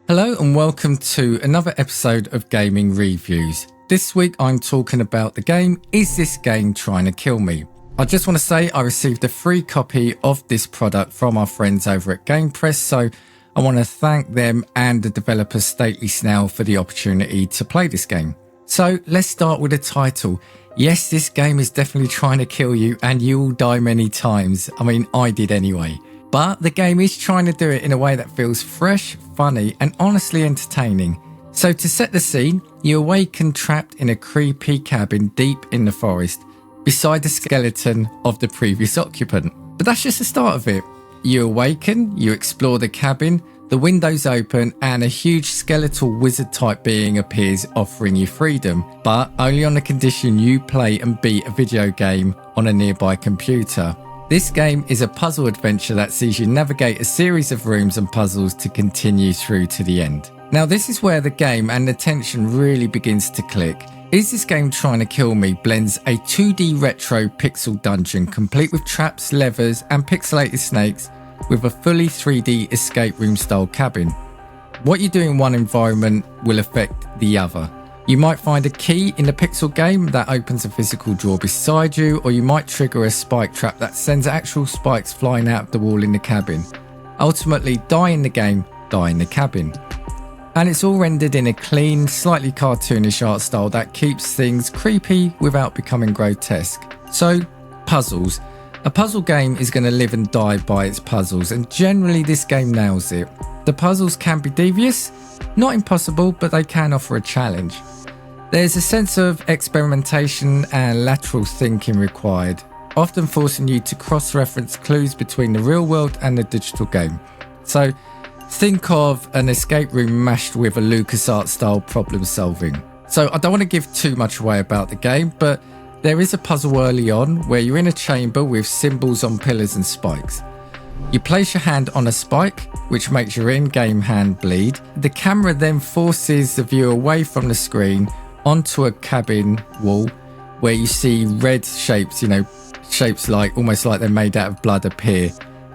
Hello and welcome to another episode of Gaming Reviews. This week I'm talking about the game Is This Game Trying to Kill Me? I just want to say I received a free copy of this product from our friends over at Game Press, so I want to thank them and the developer Stately Snail for the opportunity to play this game. So let's start with the title. Yes, this game is definitely trying to kill you and you will die many times. I mean, I did anyway. But the game is trying to do it in a way that feels fresh, funny and honestly entertaining. So to set the scene, you awaken trapped in a creepy cabin deep in the forest, beside the skeleton of the previous occupant. But that's just the start of it. You awaken, you explore the cabin, the windows open and a huge skeletal wizard type being appears offering you freedom, but only on the condition you play and beat a video game on a nearby computer. This game is a puzzle adventure that sees you navigate a series of rooms and puzzles to continue through to the end. Now this is where the game and the tension really begins to click. Is This Game Trying to Kill Me blends a 2D retro pixel dungeon complete with traps, levers and pixelated snakes with a fully 3D escape room style cabin. What you do in one environment will affect the other. You might find a key in the pixel game that opens a physical drawer beside you, or you might trigger a spike trap that sends actual spikes flying out of the wall in the cabin. Ultimately, die in the game, die in the cabin. And it's all rendered in a clean, slightly cartoonish art style that keeps things creepy without becoming grotesque. So, puzzles. A puzzle game is going to live and die by its puzzles, and generally this game nails it. The puzzles can be devious, not impossible, but they can offer a challenge. There's a sense of experimentation and lateral thinking required, often forcing you to cross-reference clues between the real world and the digital game. So think of an escape room mashed with a LucasArts style problem solving. So I don't want to give too much away about the game, but there is a puzzle early on where you're in a chamber with symbols on pillars and spikes. You place your hand on a spike, which makes your in-game hand bleed. The camera then forces the viewer away from the screen onto a cabin wall where you see red shapes, shapes like almost like they're made out of blood appear.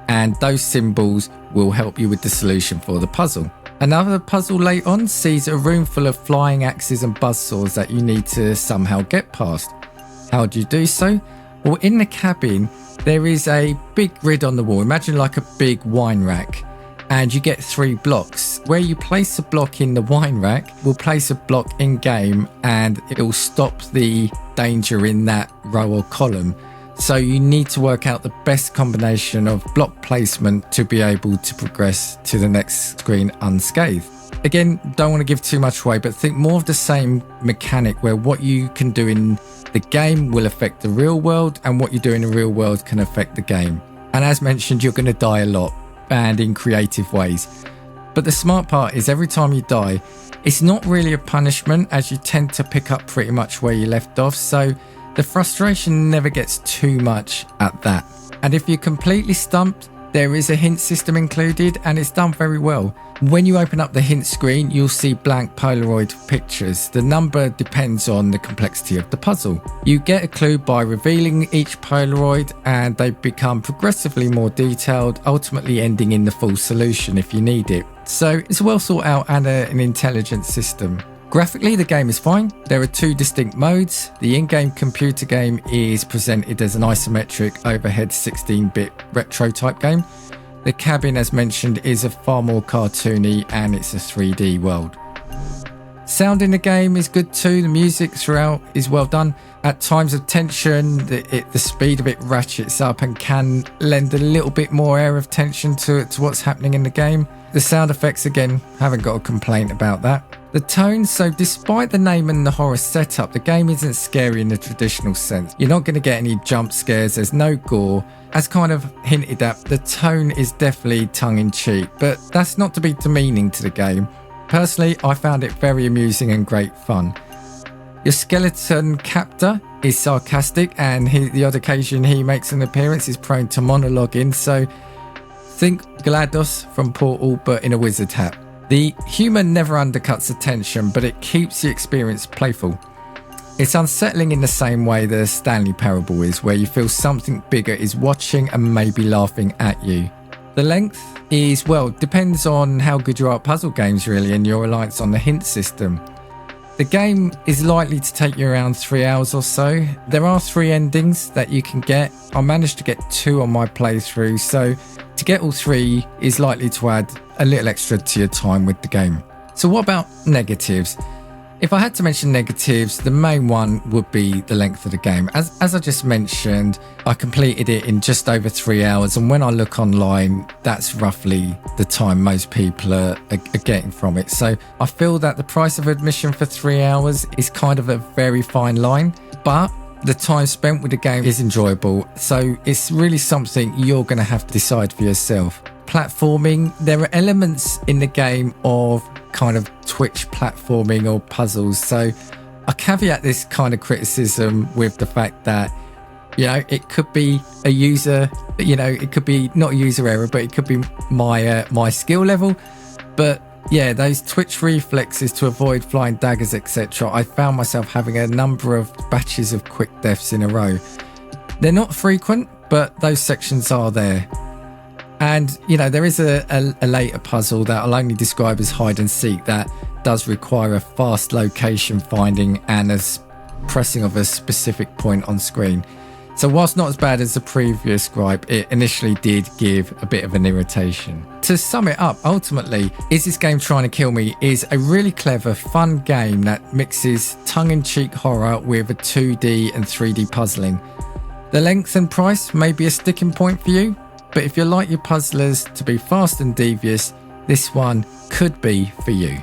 And those symbols will help you with the solution for the puzzle. Another puzzle late on sees a room full of flying axes and buzzsaws that you need to somehow get past. How do you do so? Well, in the cabin, there is a big grid on the wall. Imagine like a big wine rack. And you get 3 blocks. Where you place a block in the wine rack, we'll place a block in game and it will stop the danger in that row or column. So you need to work out the best combination of block placement to be able to progress to the next screen unscathed. Again, don't want to give too much away, but think more of the same mechanic where what you can do in the game will affect the real world and what you do in the real world can affect the game. And as mentioned, you're going to die a lot and in creative ways. But the smart part is every time you die, it's not really a punishment as you tend to pick up pretty much where you left off. So the frustration never gets too much at that. And if you're completely stumped, there is a hint system included and it's done very well. When you open up the hint screen, you'll see blank Polaroid pictures. The number depends on the complexity of the puzzle. You get a clue by revealing each Polaroid and they become progressively more detailed, ultimately ending in the full solution if you need it. So it's a well thought out and an intelligent system. Graphically, the game is fine. There are 2 distinct modes. The in-game computer game is presented as an isometric overhead 16-bit retro type game. The cabin, as mentioned, is a far more cartoony and it's a 3D world. Sound in the game is good too. The music throughout is well done. At times of tension, the speed of it ratchets up and can lend a little bit more air of tension to what's happening in the game. The sound effects, again, haven't got a complaint about that. The tone, so despite the name and the horror setup, the game isn't scary in the traditional sense. You're not going to get any jump scares, there's no gore. As kind of hinted at, the tone is definitely tongue-in-cheek, but that's not to be demeaning to the game. Personally, I found it very amusing and great fun. Your skeleton captor is sarcastic and the odd occasion he makes an appearance is prone to monologuing, so think GLaDOS from Portal but in a wizard hat. The humour never undercuts the tension, but it keeps the experience playful. It's unsettling in the same way the Stanley Parable is, where you feel something bigger is watching and maybe laughing at you. The length is, well, depends on how good you are at puzzle games really and your reliance on the hint system. The game is likely to take you around 3 hours or so. There are 3 endings that you can get. I managed to get 2 on my playthrough, so to get all 3 is likely to add a little extra to your time with the game. So what about negatives? If I had to mention negatives, the main one would be the length of the game. As I just mentioned, I completed it in just over 3 hours, and when I look online, that's roughly the time most people are getting from it. So I feel that the price of admission for 3 hours is kind of a very fine line, but the time spent with the game is enjoyable. So it's really something you're going to have to decide for yourself. Platforming, there are elements in the game of kind of Twitch platforming or puzzles. So I caveat this kind of criticism with the fact that, you know, it could be a user, you know, it could be not a user error, but it could be my skill level. But yeah, those Twitch reflexes to avoid flying daggers, etc. I found myself having a number of batches of quick deaths in a row. They're not frequent, but those sections are there. And, you know, there is a later puzzle that I'll only describe as hide and seek that does require a fast location finding and a pressing of a specific point on screen. So whilst not as bad as the previous gripe, it initially did give a bit of an irritation. To sum it up, ultimately, Is This Game Trying to Kill Me is a really clever, fun game that mixes tongue-in-cheek horror with a 2D and 3D puzzling. The length and price may be a sticking point for you, but if you like your puzzlers to be fast and devious, this one could be for you.